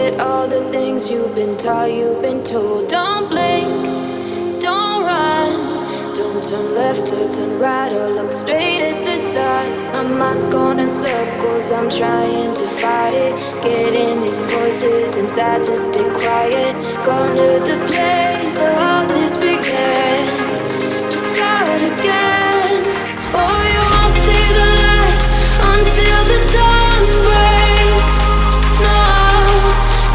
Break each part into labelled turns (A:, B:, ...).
A: forget all the things you've been taught, you've been told. Don't blink, don't run, don't turn left or turn right or look straight at the sun. My mind's going in circles, I'm trying to fight it. Getting these voices inside to stay quiet. Going to the place where all this began. Just start again. Oh, you won't see the light until the dawn breaks. No,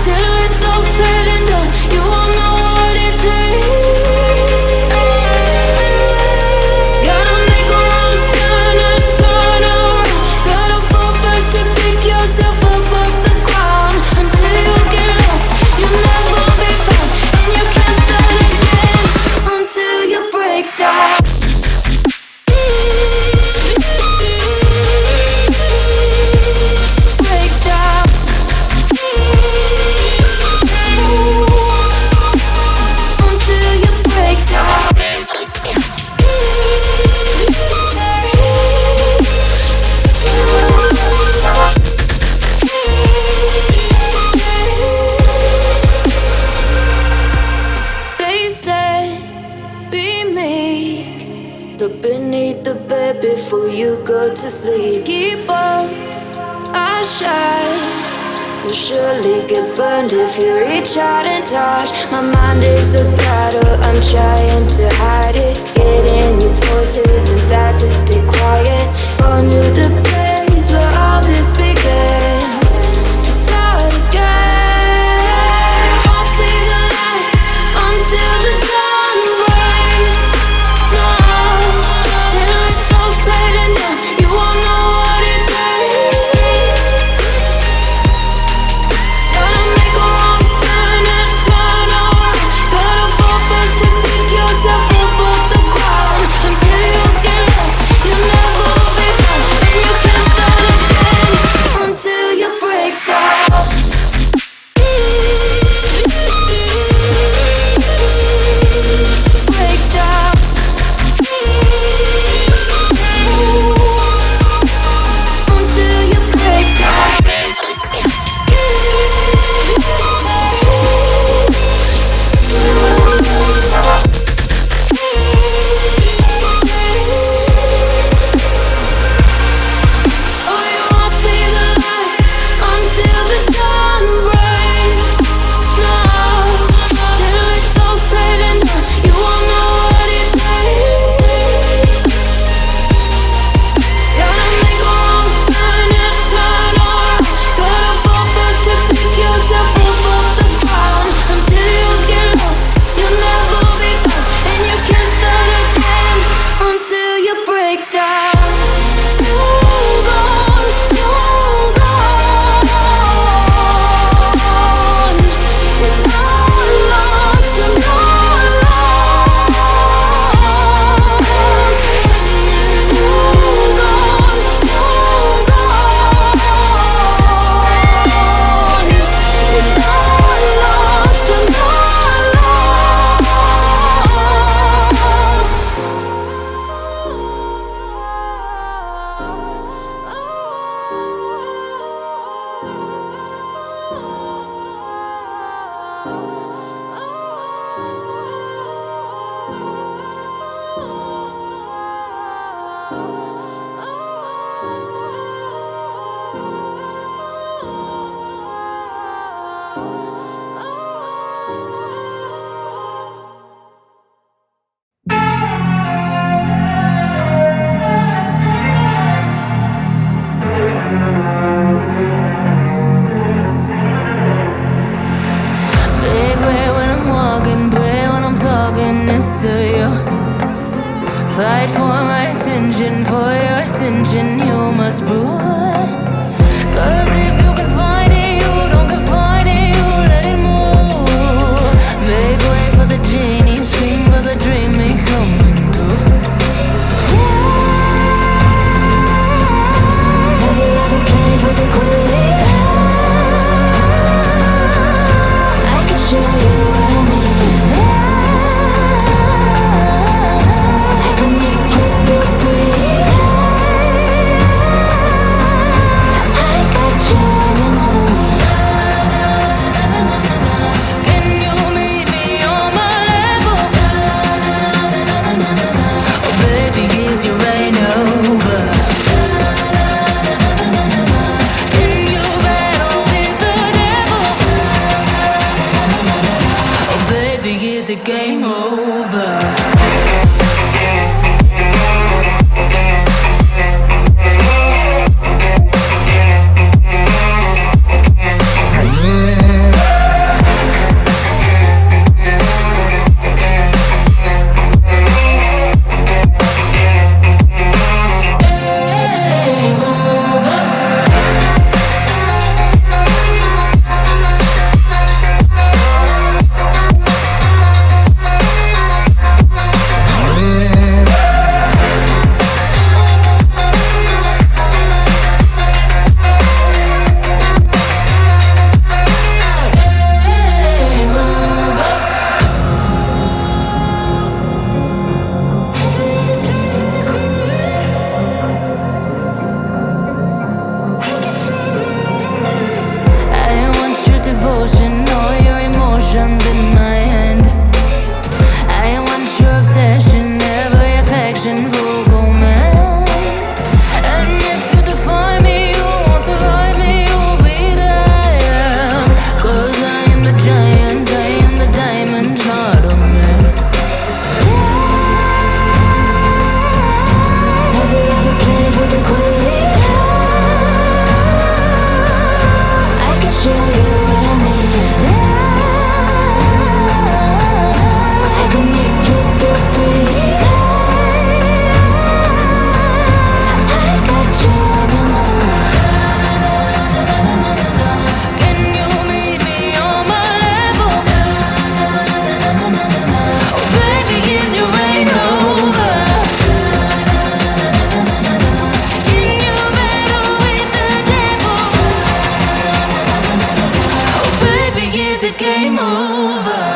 A: till it's all said and done, you won't know what it takes. Gotta make a wrong turn and turn around. Gotta fall fast to pick yourself up off the ground. Until you get lost, you'll never be found, and you can't start again until you break down. Before you go to sleep, keep on our shine. You'll surely get burned if you reach out and touch. My mind is a battle, I'm trying to hide it. Getting these voices inside to stay quiet. Going to the place where all this began. Just start again. Won't see the light until the dawn breaks. No, till it's all said and done, you won't know what it takes. Gotta make a wrong turn and turn around. Gotta fall fast to pick yourself up off the ground. Until you get lost, you'll never be found, and you can't start again until you break down. Break down. Until you break down. Oh, you won't see the light until the dawn breaks. No, till it's all said and done, you won't know what it takes. Gotta make a wrong turn and turn around. Gotta fall fast to pick yourself up off the ground. Until you get lost, you'll never be found, and you can't start again until you break down. You're gone, you're gone. You're not lost, you're not lost. You're gone, you're gone. You're not lost, you're not Big way when I'm walking, pray when I'm talking next to you. Fight for my attention, for your ascension, you must prove. 'Cause if you can find it, you don't confine it, you let it move. Make way for the genie, scream for the dream me coming through. Have you ever played with a queen? I can show you what I mean. I can make you feel free. game over.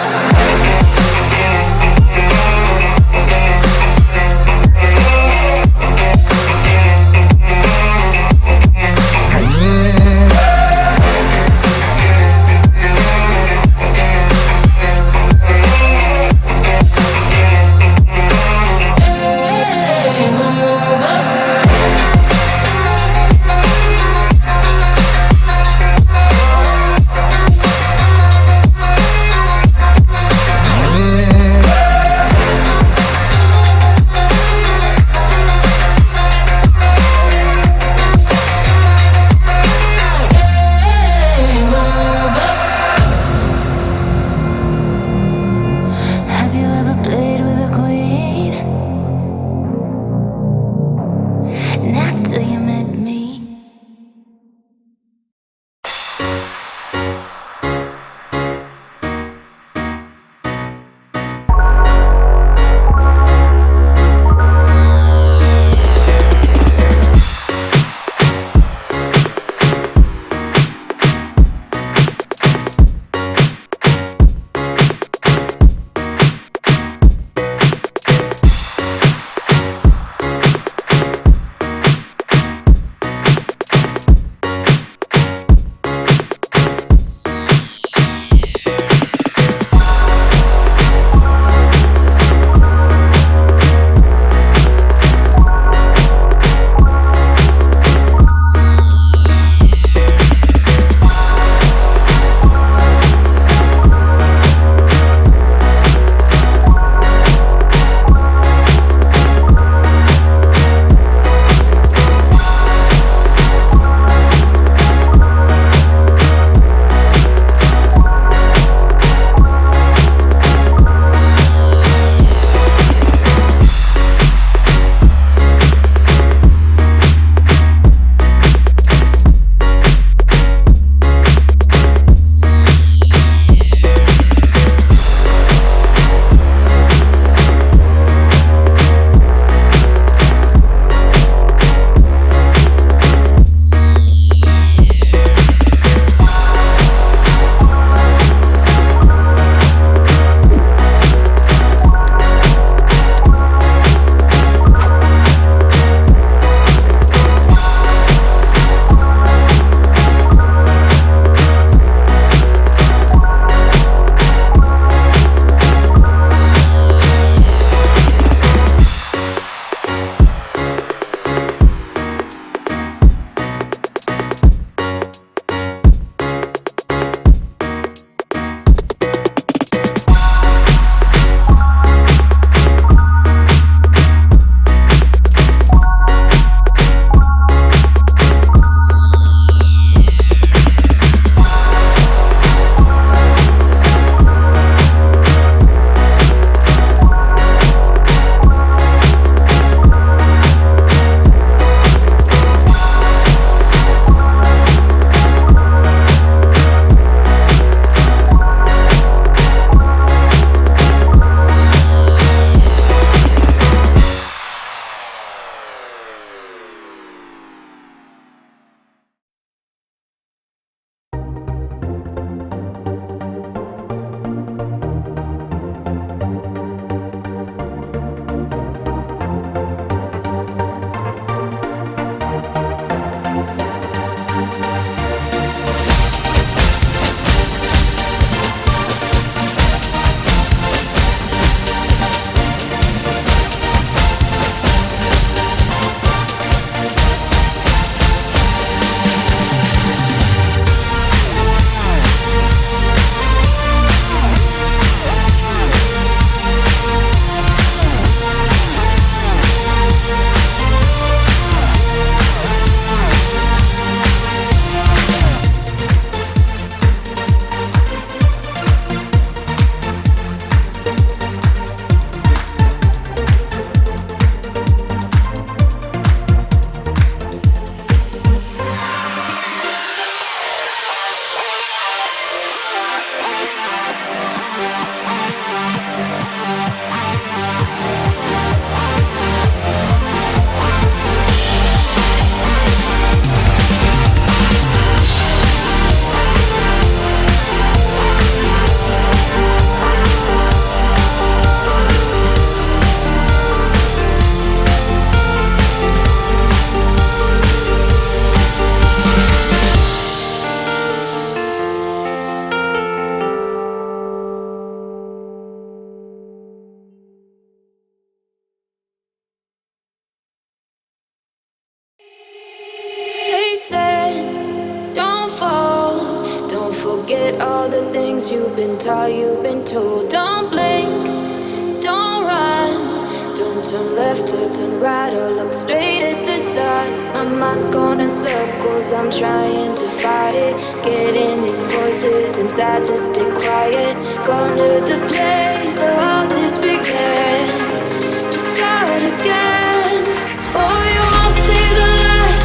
A: Forget all the things you've been taught, you've been told. Don't blink, don't run, don't turn left or turn right or look straight at the sun. My mind's going in circles, I'm trying to fight it. Getting these voices inside to stay quiet. Going to the place where all this began. Just start again. Oh, you won't see the light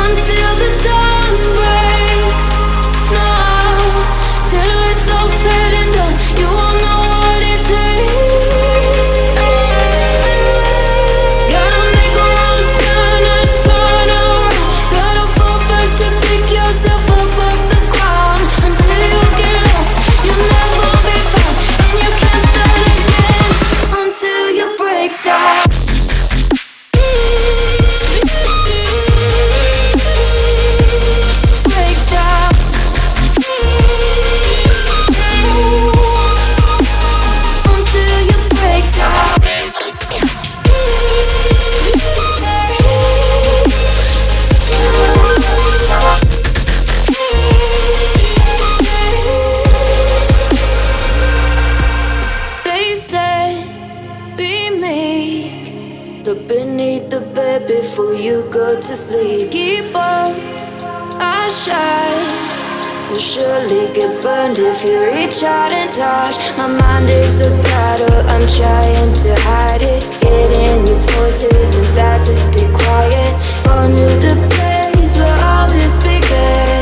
A: until the dawn breaks. No, till it's all said and done, you won't know what it takes. Gotta make a wrong turn and turn around. Gotta fall fast to pick yourself up off the ground. Until you get lost, you'll never be found. And you can't start again until you break down. Look beneath the bed before you go to sleep. Keep on, I shine. You'll surely get burned if you reach out and touch. My mind is a battle, I'm trying to hide it. Getting these voices inside to stay quiet. On to the place where all this began.